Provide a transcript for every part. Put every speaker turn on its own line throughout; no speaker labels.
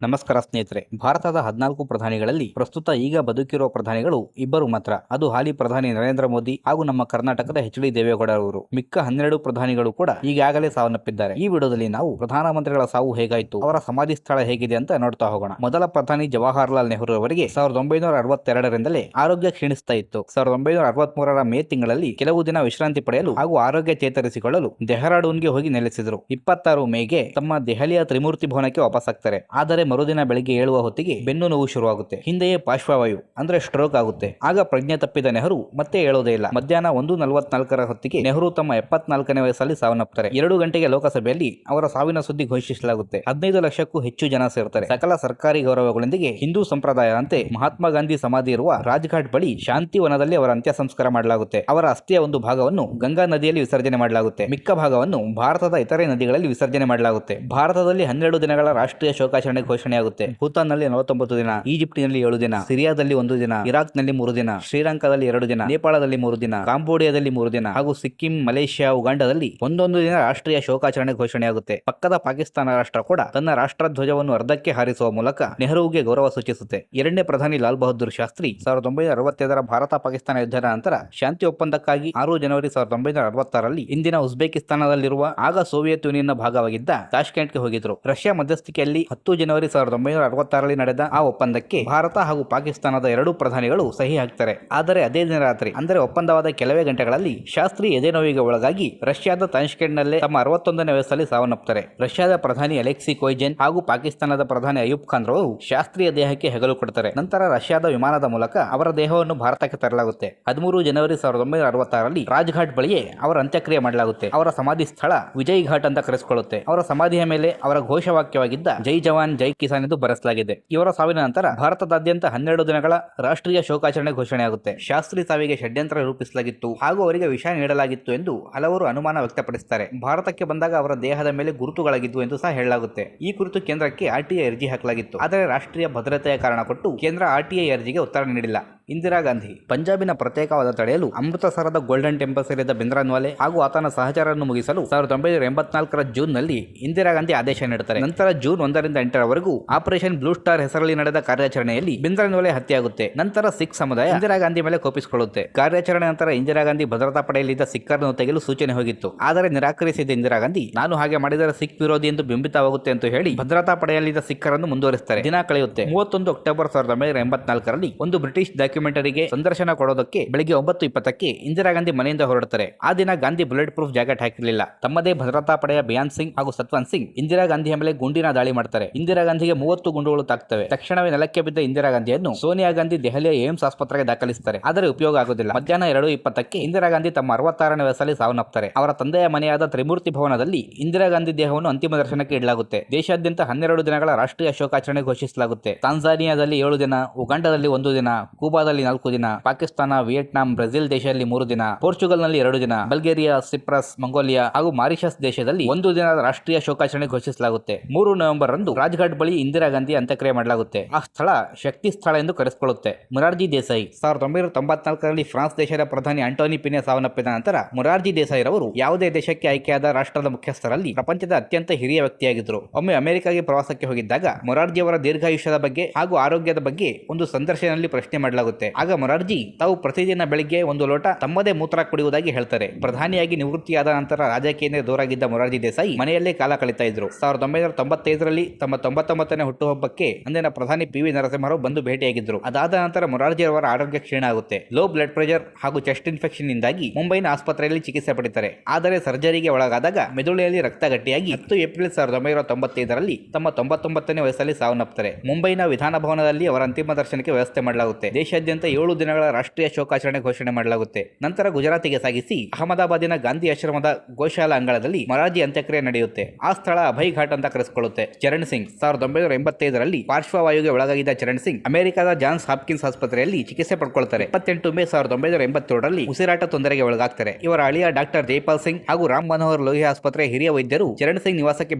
ನಮಸ್ಕಾರ ಸ್ನೇಹಿತರೆ. ಭಾರತದ 14 ಪ್ರಧಾನಿಗಳಲ್ಲಿ ಪ್ರಸ್ತುತ ಈಗ ಬದುಕಿರುವ ಪ್ರಧಾನಿಗಳು ಇಬ್ಬರು ಮಾತ್ರ. ಅದು ಹಾಲಿ ಪ್ರಧಾನಿ ನರೇಂದ್ರ ಮೋದಿ ಹಾಗೂ ನಮ್ಮ ಕರ್ನಾಟಕದ ಎಚ್.ಡಿ. ದೇವೇಗೌಡ ಅವರು. ಮಿಕ್ಕ 12 ಪ್ರಧಾನಿಗಳು ಕೂಡ ಈಗಾಗಲೇ ಸಾವನ್ನಪ್ಪಿದ್ದಾರೆ. ಈ ವಿಡಿಯೋದಲ್ಲಿ ನಾವು ಪ್ರಧಾನಮಂತ್ರಿಗಳ ಸಾವು ಹೇಗಾಯಿತು, ಅವರ ಸಮಾಧಿ ಸ್ಥಳ ಹೇಗಿದೆ ಅಂತ ನೋಡ್ತಾ ಹೋಗೋಣ. ಮೊದಲ ಪ್ರಧಾನಿ ಜವಾಹರಲಾಲ್ ನೆಹರು ಅವರಿಗೆ 1962ರಿಂದಲೇ ಆರೋಗ್ಯ ಕ್ಷೀಣಿಸ್ತಾ ಇತ್ತು. 1963ರ ಮೇ ತಿಂಗಳಲ್ಲಿ ಕೆಲವು ದಿನ ವಿಶ್ರಾಂತಿ ಪಡೆಯಲು ಹಾಗೂ ಆರೋಗ್ಯ ಚೇತರಿಸಿಕೊಳ್ಳಲು ಡೆಹ್ರಾಡೂನ್ಗೆ ಹೋಗಿ ನೆಲೆಸಿದರು. 26 ಮೇಗೆ ತಮ್ಮ ದೆಹಲಿಯ ತ್ರಿಮೂರ್ತಿ ಭವನಕ್ಕೆ ವಾಪಸ್ಸಾಗ್ತಾರೆ. ಆದರೆ ಮರುದಿನ ಬೆಳಿಗ್ಗೆ ಏಳುವ ಹೊತ್ತಿಗೆ ಬೆನ್ನು ನೋವು ಶುರುವಾಗುತ್ತೆ. ಹಿಂದೆಯೇ ಪಾರ್ಶ್ವವಾಯು ಅಂದ್ರೆ ಸ್ಟ್ರೋಕ್ ಆಗುತ್ತೆ. ಆಗ ಪ್ರಜ್ಞೆ ತಪ್ಪಿದ ನೆಹರು ಮತ್ತೆ ಹೇಳೋದೇ ಇಲ್ಲ. ಮಧ್ಯಾಹ್ನ 1:44ರ ಹೊತ್ತಿಗೆ ನೆಹರು ತಮ್ಮ 74ನೇ ವಯಸ್ಸಲ್ಲಿ ಸಾವನ್ನಪ್ತಾರೆ. 2 ಗಂಟೆಗೆ ಲೋಕಸಭೆಯಲ್ಲಿ ಅವರ ಸಾವಿನ ಸುದ್ದಿ ಘೋಷಿಸಲಾಗುತ್ತೆ. 15 ಲಕ್ಷಕ್ಕೂ ಹೆಚ್ಚು ಜನ ಸೇರ್ತಾರೆ. ಸಕಲ ಸರ್ಕಾರಿ ಗೌರವಗಳೊಂದಿಗೆ ಹಿಂದೂ ಸಂಪ್ರದಾಯದಂತೆ ಮಹಾತ್ಮ ಗಾಂಧಿ ಸಮಾಧಿ ಇರುವ ರಾಜ್ಘಾಟ್ ಬಳಿ ಶಾಂತಿವನದಲ್ಲಿ ಅವರ ಅಂತ್ಯ ಸಂಸ್ಕಾರ ಮಾಡಲಾಗುತ್ತೆ. ಅವರ ಅಸ್ಥಿಯ ಒಂದು ಭಾಗವನ್ನು ಗಂಗಾ ನದಿಯಲ್ಲಿ ವಿಸರ್ಜನೆ ಮಾಡಲಾಗುತ್ತೆ. ಮಿಕ್ಕ ಭಾಗವನ್ನು ಭಾರತದ ಇತರೆ ನದಿಗಳಲ್ಲಿ ವಿಸರ್ಜನೆ ಮಾಡಲಾಗುತ್ತೆ. ಭಾರತದಲ್ಲಿ 12 ದಿನಗಳ ರಾಷ್ಟ್ರೀಯ ಶೋಕಾಚರಣೆ ಘೋಷಣೆಯಾಗುತ್ತೆ. ಭೂತಾನ್ನಲ್ಲಿ 49 ದಿನ, ಈಜಿಪ್ಟಿನಲ್ಲಿ 7 ದಿನ, ಸಿರಿಯಾದಲ್ಲಿ 1 ದಿನ, ಇರಾಕ್ನಲ್ಲಿ 3 ದಿನ, ಶ್ರೀಲಂಕಾದಲ್ಲಿ 2 ದಿನ, ನೇಪಾಳದಲ್ಲಿ 3 ದಿನ, ಕಾಂಬೋಡಿಯಾದಲ್ಲಿ 3 ದಿನ ಹಾಗೂ ಸಿಕ್ಕಿಂ, ಮಲೇಷ್ಯಾ, ಉಗಾಂಡದಲ್ಲಿ ಒಂದೊಂದು ದಿನ ರಾಷ್ಟ್ರೀಯ ಶೋಕಾಚರಣೆ ಘೋಷಣೆಯಾಗುತ್ತೆ. ಪಕ್ಕದ ಪಾಕಿಸ್ತಾನ ರಾಷ್ಟ್ರ ಕೂಡ ತನ್ನ ರಾಷ್ಟ್ರ ಧ್ವಜವನ್ನು ಅರ್ಧಕ್ಕೆ ಹಾರಿಸುವ ಮೂಲಕ ನೆಹರುವಿಗೆ ಗೌರವ ಸೂಚಿಸುತ್ತೆ. ಎರಡನೇ ಪ್ರಧಾನಿ ಲಾಲ್ ಬಹದ್ದೂರ್ ಶಾಸ್ತ್ರಿ 1965ರ ಭಾರತ ಪಾಕಿಸ್ತಾನ ಯುದ್ಧದ ನಂತರ ಶಾಂತಿ ಒಪ್ಪಂದಕ್ಕಾಗಿ 6 ಜನವರಿ 1966ರಲ್ಲಿ ಇಂದಿನ ಉಜ್ಬೇಕಿಸ್ತಾನದಲ್ಲಿರುವ ಆಗ ಸೋವಿಯತ್ ಯೂನಿಯನ್ನ ಭಾಗವಾಗಿದ್ದ ತಾಷ್ಕೆಂಟ್ಗೆ ಹೋಗಿದ್ರು. ರಷ್ಯಾ ಮಧ್ಯಸ್ಥಿಕೆಯಲ್ಲಿ 10 ಜನವರಿ 1966ರಲ್ಲಿ ನಡೆದ ಆ ಒಪ್ಪಂದಕ್ಕೆ ಭಾರತ ಹಾಗೂ ಪಾಕಿಸ್ತಾನದ 2 ಪ್ರಧಾನಿಗಳು ಸಹಿ ಹಾಕ್ತಾರೆ. ಆದರೆ ಅದೇ ದಿನ ರಾತ್ರಿ ಅಂದರೆ ಒಪ್ಪಂದವಾದ ಕೆಲವೇ ಗಂಟೆಗಳಲ್ಲಿ ಶಾಸ್ತ್ರಿ ಎದೆನೋವಿಗೆ ಒಳಗಾಗಿ ರಷ್ಯಾದ ತಾಷ್ಕೆಂಟ್ನಲ್ಲೇ ತಮ್ಮ 61ನೇ ವಯಸ್ಸಲ್ಲಿ ಸಾವನ್ನಪ್ತಾರೆ. ರಷ್ಯಾದ ಪ್ರಧಾನಿ ಅಲೆಕ್ಸಿ ಕೊಯ್ಜೆನ್ ಹಾಗೂ ಪಾಕಿಸ್ತಾನದ ಪ್ರಧಾನಿ ಅಯೂಬ್ ಖಾನ್ ರವರು ಶಾಸ್ತ್ರಿಯ ದೇಹಕ್ಕೆ ಹೆಗಲು ಕೊಡ್ತಾರೆ. ನಂತರ ರಷ್ಯಾದ ವಿಮಾನದ ಮೂಲಕ ಅವರ ದೇಹವನ್ನು ಭಾರತಕ್ಕೆ ತರಲಾಗುತ್ತೆ. 13 ಜನವರಿ 1966ರಲ್ಲಿ ರಾಜ್ಘಾಟ್ ಬಳಿಯೇ ಅವರ ಅಂತ್ಯಕ್ರಿಯೆ ಮಾಡಲಾಗುತ್ತೆ. ಅವರ ಸಮಾಧಿ ಸ್ಥಳ ವಿಜಯ್ ಘಾಟ್ ಅಂತ ಕರೆಸಿಕೊಳ್ಳುತ್ತೆ. ಅವರ ಸಮಾಧಿಯ ಮೇಲೆ ಅವರ ಘೋಷವಾಕ್ಯವಾಗಿದ್ದ ಜೈ ಜವಾನ್ ಜೈ ಕಿಸಾನ್ ಎಂದು ಬರೆಸಲಾಗಿದೆ. ಇವರ ಸಾವಿನ ನಂತರ ಭಾರತದಾದ್ಯಂತ 12 ದಿನಗಳ ರಾಷ್ಟ್ರೀಯ ಶೋಕಾಚರಣೆ ಘೋಷಣೆಯಾಗುತ್ತೆ. ಶಾಸ್ತ್ರಿ ಸಾವಿಗೆ ಷಡ್ಯಂತ್ರ ರೂಪಿಸಲಾಗಿತ್ತು ಹಾಗೂ ಅವರಿಗೆ ವಿಷ ನೀಡಲಾಗಿತ್ತು ಎಂದು ಹಲವರು ಅನುಮಾನ ವ್ಯಕ್ತಪಡಿಸುತ್ತಾರೆ. ಭಾರತಕ್ಕೆ ಬಂದಾಗ ಅವರ ದೇಹದ ಮೇಲೆ ಗುರುತುಗಳಾಗಿದ್ವು ಎಂದು ಸಹ ಹೇಳಲಾಗುತ್ತೆ. ಈ ಕುರಿತು ಕೇಂದ್ರಕ್ಕೆ ಆರ್ಟಿಐ ಅರ್ಜಿ ಹಾಕಲಾಗಿತ್ತು. ಆದರೆ ರಾಷ್ಟ್ರೀಯ ಭದ್ರತೆಯ ಕಾರಣ ಕೊಟ್ಟು ಕೇಂದ್ರ ಆರ್ಟಿಐ ಅರ್ಜಿಗೆ ಉತ್ತರ ನೀಡಿಲ್ಲ. ಇಂದಿರಾ ಗಾಂಧಿ ಪಂಜಾಬಿನ ಪ್ರತ್ಯೇಕವಾದ ತಡೆಯಲು ಅಮೃತಸರದ ಗೋಲ್ಡನ್ ಟೆಂಪಲ್ ಸೇರಿದ ಭಿಂದ್ರನ್ವಾಲೆ ಹಾಗೂ ಆತನ ಸಹಚರರನ್ನು ಮುಗಿಸಲು 1984ರ ಜೂನ್ನಲ್ಲಿ ಇಂದಿರಾ ಗಾಂಧಿ ಆದೇಶ ನೀಡುತ್ತಾರೆ. ನಂತರ ಜೂನ್ 1ರಿಂದ 8ರವರೆಗೂ ಆಪರೇಷನ್ ಬ್ಲೂ ಸ್ಟಾರ್ ಹೆಸರಲ್ಲಿ ನಡೆದ ಕಾರ್ಯಾಚರಣೆಯಲ್ಲಿ ಭಿಂದ್ರನ್ವಾಲೆ ಹತ್ಯೆಯಾಗುತ್ತೆ. ನಂತರ ಸಿಖ್ ಸಮುದಾಯ ಇಂದಿರಾ ಗಾಂಧಿ ಮೇಲೆ ಕೋಪಿಸಿಕೊಳ್ಳುತ್ತೆ. ಕಾರ್ಯಾಚರಣೆ ನಂತರ ಇಂದಿರಾ ಗಾಂಧಿ ಭದ್ರತಾ ಪಡೆಯಲ್ಲಿದ್ದ ಸಿಖ್ಖರನ್ನು ತೆಗೆಯಲು ಸೂಚನೆ ಹೋಗಿತ್ತು. ಆದರೆ ನಿರಾಕರಿಸಿದ ಇಂದಿರಾ ಗಾಂಧಿ ನಾನು ಹಾಗೆ ಮಾಡಿದರೆ ಸಿಖ್ ವಿರೋಧಿ ಎಂದು ಬಿಂಬಿತವಾಗುತ್ತೆ ಎಂದು ಹೇಳಿ ಭದ್ರತಾ ಪಡೆಯಲ್ಲಿದ್ದ ಸಿಖ್ಖರನ್ನು ಮುಂದುವರಿಸುತ್ತಾರೆ. ದಿನ ಕಳೆಯುತ್ತೆ. 31 ಅಕ್ಟೋಬರ್ 1984ರಲ್ಲಿ ಒಂದು ಬ್ರಿಟಿಷ್ ಡಾಕ್ಯುಮೆಂಟರಿಗೆ ಸಂದರ್ಶನ ಕೊಡೋದಕ್ಕೆ ಬೆಳಿಗ್ಗೆ 9:20ಕ್ಕೆ ಇಂದಿರಾ ಗಾಂಧಿ ಮನೆಯಿಂದ ಹೊರಡುತ್ತಾರೆ. ಆ ದಿನ ಗಾಂಧಿ ಬುಲೆಟ್ ಪ್ರೂಫ್ ಜಾಕೆಟ್ ಹಾಕಿರಲಿಲ್ಲ. ತಮ್ಮದೇ ಭದ್ರತಾ ಪಡೆಯ ಬಿಯಾನ್ ಸಿಂಗ್ ಹಾಗೂ ಸತ್ವಂತ್ ಸಿಂಗ್ ಇಂದಿರಾ ಗಾಂಧಿಯ ಮೇಲೆ ಗುಂಡಿನ ದಾಳಿ ಮಾಡ್ತಾರೆ. ಇಂದಿರಾ ಗಾಂಧಿಗೆ 30 ಗುಂಡುಗಳು ತಾಕ್ತವೆ. ತಕ್ಷಣವೇ ನೆಲಕ್ಕೆ ಬಿದ್ದ ಇಂದಿರಾ ಗಾಂಧಿಯನ್ನು ಸೋನಿಯಾ ಗಾಂಧಿ ದೆಹಲಿಯ ಏಮ್ಸ್ ಆಸ್ಪತ್ರೆಗೆ ದಾಖಲಿಸುತ್ತಾರೆ. ಆದರೆ ಉಪಯೋಗ ಆಗುವುದಿಲ್ಲ. ಮಧ್ಯಾಹ್ನ 2:20ಕ್ಕೆ ಇಂದಿರಾ ಗಾಂಧಿ ತಮ್ಮ 66ನೇ ವಯಸ್ಸಲ್ಲಿ ಸಾವನ್ನಪ್ತಾರೆ. ಅವರ ತಂದೆಯ ಮನೆಯಾದ ತ್ರಿಮೂರ್ತಿ ಭವನದಲ್ಲಿ ಇಂದಿರಾ ಗಾಂಧಿ ದೇಹವನ್ನು ಅಂತಿಮ ದರ್ಶನಕ್ಕೆ ಇಡಲಾಗುತ್ತೆ. ದೇಶಾದ್ಯಂತ 12 ದಿನಗಳ ರಾಷ್ಟ್ರೀಯ ಶೋಕಾಚರಣೆ ಘೋಷಿಸಲಾಗುತ್ತೆ. ತಾಂಜಾನಿಯಾದಲ್ಲಿ 7 ದಿನ, ಉಗಾಂಡದಲ್ಲಿ 1 ದಿನ, ಕೂಬಾದಲ್ಲಿ 4 ದಿನ, ಪಾಕಿಸ್ತಾನ, ವಿಯೆಟ್ನಾಂ, ಬ್ರೆಜಿಲ್ ದೇಶದಲ್ಲಿ 3 ದಿನ, ಪೋರ್ಚುಗಲ್ನಲ್ಲಿ 2 ದಿನ, ಬಲ್ಗೇರಿಯಾ, ಸಿಪ್ರಸ್, ಮಂಗೋಲಿಯಾ ಹಾಗೂ ಮಾರಿಷಸ್ ದೇಶದಲ್ಲಿ 1 ದಿನದ ರಾಷ್ಟ್ರೀಯ ಶೋಕಾಚರಣೆ ಘೋಷಿಸಲಾಗುತ್ತೆ. 3 ನವೆಂಬರ್ ರಂದು ರಾಜ್ಘಾಟ್ ಬಳಿ ಇಂದಿರಾ ಗಾಂಧಿ ಅಂತ್ಯಕ್ರಿಯೆ ಮಾಡಲಾಗುತ್ತೆ. ಆ ಸ್ಥಳ ಶಕ್ತಿ ಸ್ಥಳ ಎಂದು ಕರೆಸಿಕೊಳ್ಳುತ್ತೆ. ಮೊರಾರ್ಜಿ ದೇಸಾಯಿ 1994ರಲ್ಲಿ ಫ್ರಾನ್ಸ್ ದೇಶದ ಪ್ರಧಾನಿ ಆಂಟೋನಿ ಪಿನೆ ಸಾವನ್ನಪ್ಪಿದ ನಂತರ ಮೊರಾರ್ಜಿ ದೇಸಾಯಿ ರವರು ಯಾವುದೇ ದೇಶಕ್ಕೆ ಆಯ್ಕೆಯಾದ ರಾಷ್ಟ್ರದ ಮುಖ್ಯಸ್ಥರಲ್ಲಿ ಪ್ರಪಂಚದ ಅತ್ಯಂತ ಹಿರಿಯ ವ್ಯಕ್ತಿಯಾಗಿದ್ದರು. ಒಮ್ಮೆ ಅಮೆರಿಕಾಗೆ ಪ್ರವಾಸಕ್ಕೆ ಹೋಗಿದ್ದಾಗ ಮೊರಾರ್ಜಿ ಅವರ ದೀರ್ಘಾಯುಷ್ಯದ ಬಗ್ಗೆ ಹಾಗೂ ಆರೋಗ್ಯದ ಬಗ್ಗೆ ಒಂದು ಸಂದರ್ಶನದಲ್ಲಿ ಪ್ರಶ್ನೆ ಮಾಡಲಾಗುತ್ತೆ. ಆಗ ಮೊರಾರ್ಜಿ ತಾವು ಪ್ರತಿದಿನ ಬೆಳಿಗ್ಗೆ 1 ಲೋಟ ತಮ್ಮದೇ ಮೂತ್ರ ಕುಡಿಯುವುದಾಗಿ ಹೇಳ್ತಾರೆ. ಪ್ರಧಾನಿಯಾಗಿ ನಿವೃತ್ತಿಯಾದ ನಂತರ ರಾಜಕೀಯದಿಂದ ದೂರಾಗಿದ್ದ ಮೊರಾರ್ಜಿ ದೇಸಾಯಿ ಮನೆಯಲ್ಲೇ ಕಾಲ ಕಳೀತಾ ಇದ್ರು. 1995ರಲ್ಲಿ ತಮ್ಮ 99ನೇ ಹುಟ್ಟುಹಬ್ಬಕ್ಕೆ ಅಂದಿನ ಪ್ರಧಾನಿ ಪಿ.ವಿ. ನರಸಿಂಹರಾವ್ ಬಂದು ಭೇಟಿಯಾಗಿದ್ದರು. ಅದಾದ ನಂತರ ಮೊರಾರ್ಜಿ ಅವರ ಆರೋಗ್ಯ ಕ್ಷೀಣ ಆಗುತ್ತೆ. ಲೋ ಬ್ಲಡ್ ಪ್ರೆಷರ್ ಹಾಗೂ ಚೆಸ್ಟ್ ಇನ್ಫೆಕ್ಷನ್ ನಿಂದಾಗಿ ಮುಂಬೈನ ಆಸ್ಪತ್ರೆಯಲ್ಲಿ ಚಿಕಿತ್ಸೆ ಪಡಿತಾರೆ. ಆದರೆ ಸರ್ಜರಿಗೆ ಒಳಗಾದಾಗ ಮೆದುಳಿನಲ್ಲಿ ರಕ್ತ ಗಟ್ಟಿಯಾಗಿ 10 ಏಪ್ರಿಲ್ 1995ರಲ್ಲಿ ತಮ್ಮ 99ನೇ ವಯಸ್ಸಲ್ಲಿ ಸಾವನ್ನಪ್ತಾರೆ. ಮುಂಬೈನ ವಿಧಾನಭವನದಲ್ಲಿ ಅವರ ಅಂತಿಮ ದರ್ಶನಕ್ಕೆ ವ್ಯವಸ್ಥೆ ಮಾಡಲಾಗುತ್ತೆ. ದೇಶಾದ್ಯಂತ 7 ದಿನಗಳ ರಾಷ್ಟ್ರೀಯ ಶೋಕಾಚರಣೆ ಘೋಷಣೆ ಮಾಡಲಾಗುತ್ತೆ. ನಂತರ ಗುಜರಾತಿಗೆ ಸಾಗಿಸಿ ಅಹಮದಾಬಾದಿನ ಗಾಂಧಿ ಆಶ್ರಮದ ಗೋಶಾಲಾ ಅಂಗಳದಲ್ಲಿ ಮೊರಾರ್ಜಿ ಅಂತ್ಯಕ್ರಿಯೆ ನಡೆಯುತ್ತೆ. ಆ ಸ್ಥಳ ಅಭಯ್ ಘಾಟ್ ಅಂತ ಕರೆಸಿಕೊಳ್ಳುತ್ತೆ. ಚರಣ್ ಸಿಂಗ್ 1985ರಲ್ಲಿ ಪಾರ್ಶ್ವವಾಯುಗೆ ಒಳಗಾಗಿದ್ದ ಚರಣ್ ಸಿಂಗ್ ಅಮೆರಿಕದ ಜಾನ್ಸ್ ಹಾಪ್ಕಿನ್ಸ್ ಆಸ್ಪತ್ರೆಯಲ್ಲಿ ಚಿಕಿತ್ಸೆ ಪಡ್ಕೊಳ್ತಾರೆ. 28 ಮೇ 1987ರಲ್ಲಿ ಉಸಿರಾಟ ತೊಂದರೆಗೆ ಒಳಗಾಗ್ತಾರೆ. ಇವರ ಅಳಿಯ ಡಾಕ್ಟರ್ ಜೈಪಾಲ್ ಸಿಂಗ್ ಹಾಗೂ ರಾಮ್ ಮನೋಹರ್ ಲೋಹಿಯಾ ಆಸ್ಪತ್ರೆ ಹಿರಿಯ ವೈದ್ಯರು ಚರಣ್ ಸಿಂಗ್ ನಿವಾಸಕ್ಕೆ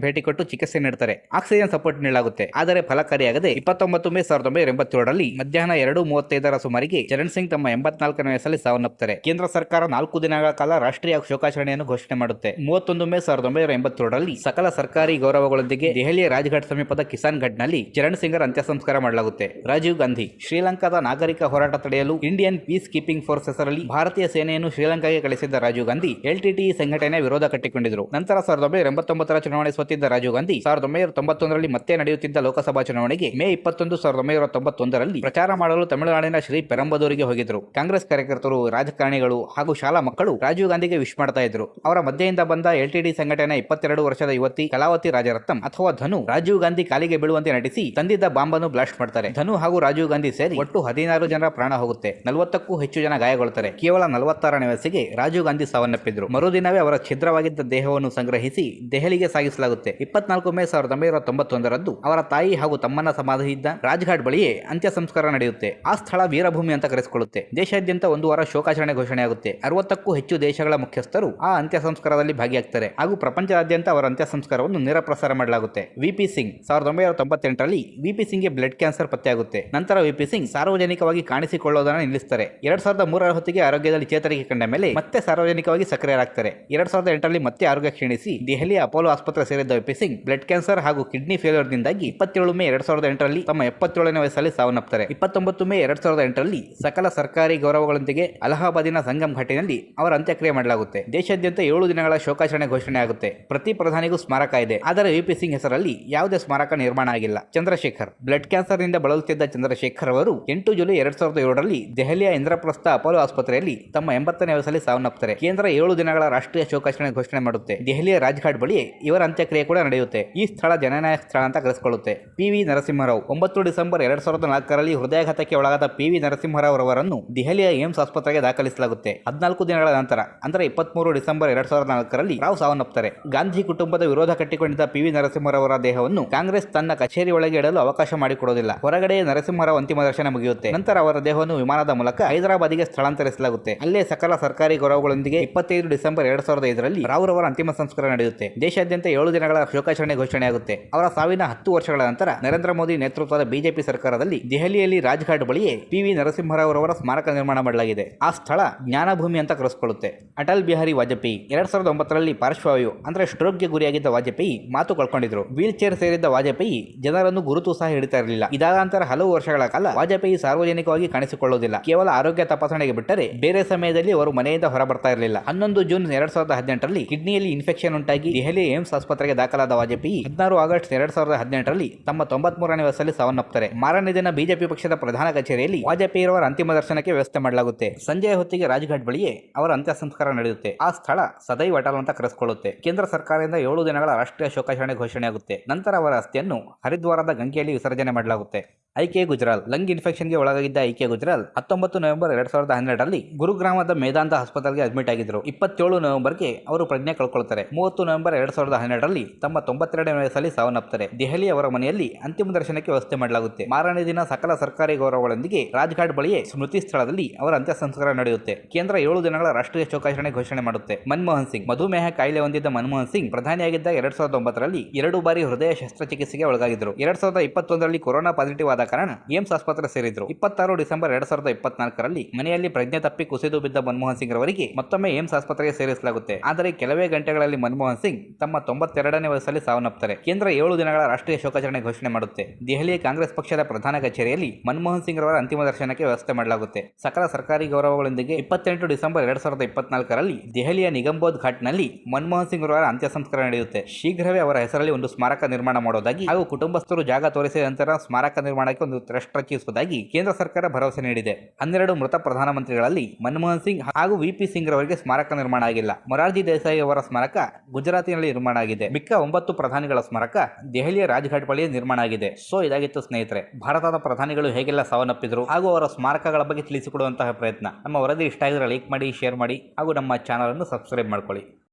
ಭೇಟಿ ಕೊಟ್ಟು ಚಿಕಿತ್ಸೆ ನೀಡುತ್ತಾರೆ. ಆಕ್ಸಿಜನ್ ಸಪೋರ್ಟ್ ನೀಡಲಾಗುತ್ತೆ. ಆದರೆ ಫಲಕಾರಿಯಾಗದೆ 29 ಮೇ 1987ರಲ್ಲಿ ಮಧ್ಯಾಹ್ನ 2:35ರ 30 ಸುಮಾರಿಗೆ ಚರಣ್ ಸಿಂಗ್ ತಮ್ಮ 84ನೇ ವಯಸ್ಸಲ್ಲಿ ಸಾವನ್ನಪ್ಪುತ್ತಾರೆ. ಕೇಂದ್ರ ಸರ್ಕಾರ 4 ದಿನಗಳ ಕಾಲ ರಾಷ್ಟ್ರೀಯ ಶೋಕಾಚರಣೆಯನ್ನು ಘೋಷಣೆ ಮಾಡುತ್ತೆ. 31 ಮೇ 1987ರಲ್ಲಿ ಸಕಲ ಸರ್ಕಾರಿ ಗೌರವಗಳೊಂದಿಗೆ ದೆಹಲಿಯ ರಾಜ್ಘಾಟ್ ಸಮೀಪದ ಕಿಸಾನ್ ಘಾಟ್ನಲ್ಲಿ ಚರಣ್ ಸಿಂಗರ ಅಂತ್ಯ ಸಂಸ್ಕಾರ ಮಾಡಲಾಗುತ್ತೆ. ರಾಜೀವ್ ಗಾಂಧಿ ಶ್ರೀಲಂಕಾದ ನಾಗರಿಕ ಹೋರಾಟ ತಡೆಯಲು ಇಂಡಿಯನ್ ಪೀಸ್ ಕೀಪಿಂಗ್ ಫೋರ್ಸ್ ಹೆಸರಲ್ಲಿ ಭಾರತೀಯ ಸೇನೆಯನ್ನು ಶ್ರೀಲಂಕಾಗೆ ಕಳಿಸಿದ್ದ ರಾಜೀವ್ ಗಾಂಧಿ LTTE ಸಂಘಟನೆಯ ವಿರೋಧ ಕಟ್ಟಿಕೊಂಡಿದ್ರು. ನಂತರ 1989ರ ಚುನಾವಣೆ ಸೋತಿದ್ದ ರಾಜೀವ್ ಗಾಂಧಿ 1991ರಲ್ಲಿ ಮತ್ತೆ ನಡೆಯುತ್ತಿದ್ದ ಲೋಕಸಭಾ ಚುನಾವಣೆಗೆ ಮೇ 21, 1991ರಲ್ಲಿ ಪ್ರಚಾರ ಮಾಡಲು ತಮಿಳುನಾಡಿನ ಶ್ರೀ ಪೆರಂಬದೂರಿಗೆ ಹೋಗಿದ್ರು. ಕಾಂಗ್ರೆಸ್ ಕಾರ್ಯಕರ್ತರು, ರಾಜಕಾರಣಿಗಳು ಹಾಗೂ ಶಾಲಾ ಮಕ್ಕಳು ರಾಜೀವ್ ಗಾಂಧಿಗೆ ವಿಶ್ ಮಾಡ್ತಾ ಇದ್ರು. ಅವರ ಮಧ್ಯೆಯಿಂದ ಬಂದ LTTE ಸಂಘಟನೆಯ 22 ವರ್ಷದ ಯುವತಿ ಕಲಾವತಿ ರಾಜರತ್ನಂ ಅಥವಾ ಧನು ರಾಜೀವ್ ಗಾಂಧಿ ಕಾಲಿಗೆ ಬೀಳುವಂತೆ ನಟಿಸಿ ತಂದಿದ್ದ ಬಾಂಬ್ ಅನ್ನು ಬ್ಲಾಸ್ಟ್ ಮಾಡ್ತಾರೆ. ಧನು ಹಾಗೂ ರಾಜೀವ್ ಗಾಂಧಿ ಸೇರಿ ಒಟ್ಟು 16 ಜನರ ಪ್ರಾಣ ಹೋಗುತ್ತೆ. 40ಕ್ಕೂ ಹೆಚ್ಚು ಜನ ಗಾಯಗೊಳ್ಳುತ್ತಾರೆ. ಕೇವಲ 46ನೇ ವಯಸ್ಸಿಗೆ ರಾಜೀವ್ ಗಾಂಧಿ ಸಾವನ್ನಪ್ಪಿದ್ರು. ಮರುದಿನವೇ ಅವರ ಛಿದ್ರವಾಗಿದ್ದ ದೇಹವನ್ನು ಸಂಗ್ರಹಿಸಿ ದೆಹಲಿಗೆ ಸಾಗಿಸಲಾಗುತ್ತೆ. 24 ಮೇ 1991ರಂದು ಅವರ ತಾಯಿ ಹಾಗೂ ತಮ್ಮನ ಸಮಾಧಿ ಇದ್ದ ರಾಜ್ಘಾಟ್ ಬಳಿಯೇ ಅಂತ್ಯ ಸಂಸ್ಕಾರ ನಡೆಯುತ್ತೆ. ಆ ಸ್ಥಳ ವೀರಭೂಮಿ ಅಂತ ಕರೆಸಿಕೊಳ್ಳುತ್ತೆ. ದೇಶಾದ್ಯಂತ ಒಂದು ವಾರ ಶೋಕಾಚರಣೆ ಘೋಷಣೆಯಾಗುತ್ತೆ. 60ಕ್ಕೂ ಹೆಚ್ಚು ದೇಶಗಳ ಮುಖ್ಯಸ್ಥರು ಆ ಅಂತ್ಯ ಸಂಸ್ಕಾರದಲ್ಲಿ ಭಾಗಿಯಾಗ್ತಾರೆ ಹಾಗೂ ಪ್ರಪಂಚದಾದ್ಯಂತ ಅವರ ಅಂತ್ಯ ಸಂಸ್ಕಾರವನ್ನು ನೇರ ಪ್ರಸಾರ ಮಾಡಲಾಗುತ್ತೆ. ವಿಪಿ ಸಿಂಗ್ 1998ರಲ್ಲಿ ವಿಪಿ ಸಿಂಗ್ಗೆ ಬ್ಲಡ್ ಕ್ಯಾನ್ಸರ್ ಪತ್ತೆಯಾಗುತ್ತೆ. ನಂತರ ವಿಪಿ ಸಿಂಗ್ ಸಾರ್ವಜನಿಕವಾಗಿ ಕಾಣಿಸಿಕೊಳ್ಳೋದನ್ನು ನಿಲ್ಲಿಸ್ತಾರೆ. 2003ರ ಹೊತ್ತಿಗೆ ಆರೋಗ್ಯದಲ್ಲಿ ಚೇತರಿಕೆ ಕಂಡ ಮೇಲೆ ಮತ್ತೆ ಸಾರ್ವಜನಿಕವಾಗಿ ಸಕ್ರಿಯರಾಗ್ತಾರೆ. 2008ರಲ್ಲಿ ಮತ್ತೆ ಆರೋಗ್ಯ ಕ್ಷೀಣಿಸಿ ದೆಹಲಿಯ ಅಪೋಲೋ ಆಸ್ಪತ್ರೆ ಸೇರಿದ್ದ ವಿಪಿ ಸಿಂಗ್ ಬ್ಲಡ್ ಕ್ಯಾನ್ಸರ್ ಹಾಗೂ ಕಿಡ್ನಿ ಫೇಲ್ಯೂರ್ನಿಂದಾಗಿ 27 ಮೇ 2008ರಲ್ಲಿ ತಮ್ಮ 77ನೇ ವಯಸ್ಸಲ್ಲಿ ಸಾವನ್ನಪ್ಪುತ್ತಾರೆ. 29 ಮೇ 2008ರಲ್ಲಿ ಸಕಲ ಸರ್ಕಾರಿ ಗೌರವಗಳೊಂದಿಗೆ ಅಲಹಾಬಾದಿನ ಸಂಗಮ್ ಘಾಟಿನಲ್ಲಿ ಅವರ ಅಂತ್ಯಕ್ರಿಯೆ ಮಾಡಲಾಗುತ್ತೆ. ದೇಶಾದ್ಯಂತ 7 ದಿನಗಳ ಶೋಕಾಚರಣೆ ಘೋಷಣೆ ಆಗುತ್ತೆ. ಪ್ರತಿ ಪ್ರಧಾನಿಗೂ ಸ್ಮಾರಕ ಇದೆ, ಆದರೆ ವಿಪಿ ಸಿಂಗ್ ಹೆಸರಲ್ಲಿ ಯಾವುದೇ ಸ್ಮಾರಕ ನಿರ್ಮಾಣ ಆಗಿಲ್ಲ. ಚಂದ್ರಶೇಖರ್ ಬ್ಲಡ್ ಕ್ಯಾನ್ಸರ್ ನಿಂದ ಬಳಲುತ್ತಿದ್ದ ಚಂದ್ರಶೇಖರ್ ಅವರು 8 ಜುಲೈ 2007ರಲ್ಲಿ ದೆಹಲಿಯ ಇಂದ್ರಪ್ರಸ್ಥ ಅಪೋಲೋ ಆಸ್ಪತ್ರೆಯಲ್ಲಿ ತಮ್ಮ 80ನೇ ವಯಸ್ಸಲ್ಲಿ ಸಾವನ್ನಪ್ಪುತ್ತಾರೆ. ಕೇಂದ್ರ 7 ದಿನಗಳ ರಾಷ್ಟ್ರೀಯ ಶೋಕಾಚರಣೆ ಘೋಷಣೆ ಮಾಡುತ್ತೆ. ದೆಹಲಿಯ ರಾಜ್ಘಾಟ್ ಬಳಿ ಇವರ ಅಂತ್ಯಕ್ರಿಯೆ ಕೂಡ ನಡೆಯುತ್ತೆ. ಈ ಸ್ಥಳ ಜನನಾಯಕ ಸ್ಥಳ ಅಂತ ಕರೆಸಿಕೊಳ್ಳುತ್ತೆ. PV ನರಸಿಂಹರಾವ್ 9 ಡಿಸೆಂಬರ್ 2004ರಲ್ಲಿ ಹೃದಯಾಘಾತಕ್ಕೆ ಒಳಗಾದ PV ನರಸಿಂಹರಾವ್ ಅವರನ್ನು ದೆಹಲಿಯ ಏಮ್ಸ್ ಆಸ್ಪತ್ರೆಗೆ ದಾಖಲಿಸಲಾಗುತ್ತೆ. 14 ದಿನಗಳ ನಂತರ ಅಂದರೆ 23 ಡಿಸೆಂಬರ್ 2004ರಲ್ಲಿ ರಾವ್ ಸಾವನ್ನಪ್ಪುತ್ತಾರೆ. ಗಾಂಧಿ ಕುಟುಂಬದ ವಿರೋಧ ಕಟ್ಟಿಕೊಂಡಿದ್ದ PV ನರಸಿಂಹರಾವ್ ಅವರ ದೇಹವನ್ನು ಕಾಂಗ್ರೆಸ್ ತನ್ನ ಕಚೇರಿ ಒಳಗೆ ಇಡಲು ಅವಕಾಶ ಮಾಡಿಕೊಡೋದಿಲ್ಲ. ಹೊರಗಡೆ ನರಸಿಂಹರಾವ್ ಅಂತಿಮ ದರ್ಶನ ಮುಗಿಯುತ್ತೆ. ನಂತರ ಅವರ ದೇಹವನ್ನು ವಿಮಾನದ ಮೂಲಕ ಹೈದರಾಬಾದಿಗೆ ಸ್ಥಳಾಂತರಿಸಲಾಗುತ್ತೆ. ಅಲ್ಲೇ ಸಕಲ ಸರ್ಕಾರಿ ಗೌರವಗಳೊಂದಿಗೆ 25 ಡಿಸೆಂಬರ್ 2005ರಲ್ಲಿ ರಾವ್ ರವರ ಅಂತಿಮ ಸಂಸ್ಕಾರ ನಡೆಯುತ್ತೆ. ದೇಶಾದ್ಯಂತ 7 ದಿನಗಳ ಶೋಕಾಚರಣೆ ಘೋಷಣೆಯಾಗುತ್ತೆ. ಅವರ ಸಾವಿನ 10 ವರ್ಷಗಳ ನಂತರ ನರೇಂದ್ರ ಮೋದಿ ನೇತೃತ್ವದ ಬಿಜೆಪಿ ಸರ್ಕಾರದಲ್ಲಿ ದೆಹಲಿಯಲ್ಲಿ ರಾಜ್ಘಾಟ್ ಬಳಿಯೇ PV ನರಸಿಂಹರಾವ್ ಅವರ ಸ್ಮಾರಕ ನಿರ್ಮಾಣ ಮಾಡಲಾಗಿದೆ. ಆ ಸ್ಥಳ ಜ್ಞಾನಭೂಮಿ ಅಂತ ಕರೆಸಿಕೊಳ್ಳುತ್ತೆ. ಅಟಲ್ ಬಿಹಾರಿ ವಾಜಪೇಯಿ 2009ರಲ್ಲಿ ಪಾರ್ಶ್ವವಾಯು ಅಂದ್ರೆ ಸ್ಟ್ರೋಕ್ಗೆ ಗುರಿಯಾಗಿದ್ದ ವಾಜಪೇಯಿ ಮಾತು ಕಳ್ಕೊಂಡಿದ್ರು. ವೀಲ್ ಚೇರ್ ಸೇರಿದ್ದ ವಾಜಪೇಯಿ ಜನರನ್ನು ಗುರುತು ಸಹ ಹಿಡಿತಾ ಇರಲಿಲ್ಲ. ಇದಾದ ನಂತರ ಹಲವು ವರ್ಷಗಳ ಕಾಲ ವಾಜಪೇಯಿ ಸಾರ್ವಜನಿಕವಾಗಿ ಕಾಣಿಸಿಕೊಳ್ಳುವುದಿಲ್ಲ. ಕೇವಲ ಆರೋಗ್ಯ ತಪಾಸಣೆಗೆ ಬಿಟ್ಟರೆ ಬೇರೆ ಸಮಯದಲ್ಲಿ ಅವರು ಮನೆಯಿಂದ ಹೊರ ಬರ್ತಾ ಇರಲಿಲ್ಲ. 11 ಜೂನ್ 2018ರಲ್ಲಿ ಕಿಡ್ನಿಯಲ್ಲಿ ಇನ್ಫೆಕ್ಷನ್ ಉಂಟಾಗಿ ದೆಹಲಿ ಏಮ್ಸ್ ಆಸ್ಪತ್ರೆಗೆ ದಾಖಲಾದ ವಾಜಪೇಯಿ 16 ಆಗಸ್ಟ್ 2018ರಲ್ಲಿ ತಮ್ಮ 93ನೇ ವಯಸ್ಸಲ್ಲಿ ಸಾವನ್ನಪ್ಪುತ್ತಾರೆ. ಮಾರನೇ ದಿನ ಬಿಜೆಪಿ ಪಕ್ಷದ ಪ್ರಧಾನ ಕಚೇರಿಯಲ್ಲಿ ವಾಜಪೇಯಿ ಅವರ ಅಂತಿಮ ದರ್ಶನಕ್ಕೆ ವ್ಯವಸ್ಥೆ ಮಾಡಲಾಗುತ್ತೆ. ಸಂಜೆಯ ಹೊತ್ತಿಗೆ ರಾಜ್ಘಾಟ್ ಬಳಿಯೇ ಅವರ ಅಂತ್ಯ ಸಂಸ್ಕಾರ ನಡೆಯುತ್ತೆ. ಆ ಸ್ಥಳ ಸದೈವ್ ಅಟಲ್ ಅಂತ ಕರೆಸಿಕೊಳ್ಳುತ್ತೆ. ಕೇಂದ್ರ ಸರ್ಕಾರದಿಂದ 7 ದಿನಗಳ ರಾಷ್ಟ್ರೀಯ ಶೋಕಾಚರಣೆ ಘೋಷಣೆಯಾಗುತ್ತೆ. ನಂತರ ಅವರ ಅಸ್ಥಿಯನ್ನು ಹರಿದ್ವಾರದ ಗಂಗೆಯಲ್ಲಿ ವಿಸರ್ಜನೆ ಮಾಡಲಾಗುತ್ತೆ. ಐಕೆ ಗುಜ್ರಾಲ್ ಲಂಗ್ ಇನ್ಫೆಕ್ಷನ್ಗೆ ಒಳಗಾಗಿದ್ದ ಐಕೆ ಗುಜ್ರಾಲ್ 19 ನವೆಂಬರ್ 2012ರಲ್ಲಿ ಗುರುಗ್ರಾಮದ ಮೇದಾಂತ ಆಸ್ಪತ್ರೆಗೆ ಅಡ್ಮಿಟ್ ಆಗಿದ್ದರು. 27 ನವೆಂಬರ್ಗೆ ಅವರು ಪ್ರಜ್ಞೆ ಕಳ್ಕೊಳ್ತಾರೆ. 30 ನವೆಂಬರ್ 2012ರಲ್ಲಿ ತಮ್ಮ 92ನೇ ವಯಸ್ಸಲ್ಲಿ ಸಾವನ್ನಪ್ಪುತ್ತಾರೆ. ದೆಹಲಿ ಅವರ ಮನೆಯಲ್ಲಿ ಅಂತಿಮ ದರ್ಶನಕ್ಕೆ ವ್ಯವಸ್ಥೆ ಮಾಡಲಾಗುತ್ತೆ. ಮಾರನೇ ದಿನ ಸಕಲ ಸರ್ಕಾರಿ ಗೌರವಗಳೊಂದಿಗೆ ರಾಜ್ಘಾಟ್ ಬಳಿಯೇ ಸ್ಮೃತಿ ಸ್ಥಳದಲ್ಲಿ ಅವರ ಅಂತ್ಯ ಸಂಸ್ಕಾರ ನಡೆಯುತ್ತೆ. ಕೇಂದ್ರ 7 ದಿನಗಳ ರಾಷ್ಟ್ರೀಯ ಶೋಕಾಚರಣೆ ಘೋಷಣೆ ಮಾಡುತ್ತೆ. ಮನಮೋಹನ್ ಸಿಂಗ್ ಮಧುಮೇಹ ಕಾಯಿಲೆ ಹೊಂದಿದ್ದ ಮನಮೋಹನ್ ಸಿಂಗ್ ಪ್ರಧಾನಿಯಾಗಿದ್ದ 2009ರಲ್ಲಿ 2 ಬಾರಿ ಹೃದಯ ಶಸ್ತ್ರಚಿಕಿತ್ಸೆಗೆ ಒಳಗಾಗಿದ್ದರು. 2021ರಲ್ಲಿ ಕೊರೋನಾ ಪಾಸಿಟಿವ್ ಆದ ಕಾರಣ ಏಮ್ಸ್ ಆಸ್ಪತ್ರೆ ಸೇರಿದ್ರು. 26 ಡಿಸೆಂಬರ್ 2024ರಲ್ಲಿ ಮನೆಯಲ್ಲಿ ಪ್ರಜ್ಞೆ ತಪ್ಪಿ ಕುಸಿದು ಬಿದ್ದ ಮನಮೋಹನ್ ಸಿಂಗ್ ರವರಿಗೆ ಮತ್ತೊಮ್ಮೆ ಏಮ್ಸ್ ಆಸ್ಪತ್ರೆಗೆ ಸೇರಿಸಲಾಗುತ್ತೆ. ಆದರೆ ಕೆಲವೇ ಗಂಟೆಗಳಲ್ಲಿ ಮನಮೋಹನ್ ಸಿಂಗ್ ತಮ್ಮ 92ನೇ ವಯಸ್ಸಲ್ಲಿ ಸಾವನ್ನಪ್ಪುತ್ತಾರೆ. ಕೇಂದ್ರ 7 ದಿನಗಳ ರಾಷ್ಟ್ರೀಯ ಶೋಕಾಚರಣೆ ಘೋಷಣೆ ಮಾಡುತ್ತೆ. ದೆಹಲಿಯ ಕಾಂಗ್ರೆಸ್ ಪಕ್ಷದ ಪ್ರಧಾನ ಕಚೇರಿಯಲ್ಲಿ ಮನಮೋಹನ್ ಸಿಂಗ್ ರವರ ಅಂತಿಮ ದರ್ಶನಕ್ಕೆ ವ್ಯವಸ್ಥೆ ಮಾಡಲಾಗುತ್ತೆ. ಸಕಲ ಸರ್ಕಾರಿ ಗೌರವಗಳೊಂದಿಗೆ 28 ಡಿಸೆಂಬರ್ 2024ರಲ್ಲಿ ದೆಹಲಿಯ ನಿಗಂಬೋಧ್ ಘಾಟ್ನಲ್ಲಿ ಮನಮೋಹನ್ ಸಿಂಗ್ ರವರ ಅಂತ್ಯ ಸಂಸ್ಕಾರ ನಡೆಯುತ್ತೆ. ಶೀಘ್ರವೇ ಅವರ ಹೆಸರಲ್ಲಿ ಒಂದು ಸ್ಮಾರಕ ನಿರ್ಮಾಣ ಮಾಡೋದಾಗಿ ಹಾಗೂ ಕುಟುಂಬಸ್ಥರು ಜಾಗ ತೋರಿಸಿದ ನಂತರ ಸ್ಮಾರಕ ನಿರ್ಮಾಣಕ್ಕೆ ಒಂದು ಟ್ರಸ್ಟ್ ರಚಿಸುವುದಾಗಿ ಕೇಂದ್ರ ಸರ್ಕಾರ ಭರವಸೆ ನೀಡಿದೆ. 12 ಮೃತ ಪ್ರಧಾನಮಂತ್ರಿಗಳಲ್ಲಿ ಮನಮೋಹನ್ ಸಿಂಗ್ ಹಾಗೂ ವಿಪಿ ಸಿಂಗ್ ರವರಿಗೆ ಸ್ಮಾರಕ ನಿರ್ಮಾಣ ಆಗಿಲ್ಲ. ಮೊರಾರ್ಜಿ ದೇಸಾಯಿ ಅವರ ಸ್ಮಾರಕ ಗುಜರಾತಿನಲ್ಲಿ ನಿರ್ಮಾಣ ಆಗಿದೆ. ಮಿಕ್ಕ 9 ಪ್ರಧಾನಿಗಳ ಸ್ಮಾರಕ ದೆಹಲಿಯ ರಾಜ್ಘಾಟ್ ಬಳಿ ನಿರ್ಮಾಣ ಆಗಿದೆ. ಸೊ ಇದಾಗಿತ್ತು ಸ್ನೇಹಿತರೆ, ಭಾರತದ ಪ್ರಧಾನಿಗಳು ಹೇಗೆಲ್ಲ ಸಾವನ್ನಪ್ಪಿದ್ರು ಹಾಗೂ ಅವರ ಸ್ಮಾರಕಗಳ ಬಗ್ಗೆ ತಿಳಿಸಿಕೊಡುವಂತಹ ಪ್ರಯತ್ನ. ನಮ್ಮ ವರದಿ ಇಷ್ಟ ಆಗಿದ್ರೆ ಲೈಕ್ ಮಾಡಿ, ಶೇರ್ ಮಾಡಿ ಹಾಗೂ ನಮ್ಮ ಚಾನಲ್ ಅನ್ನು ಸಬ್ಸ್ಕ್ರೈಬ್ ಮಾಡ್ಕೊಳ್ಳಿ.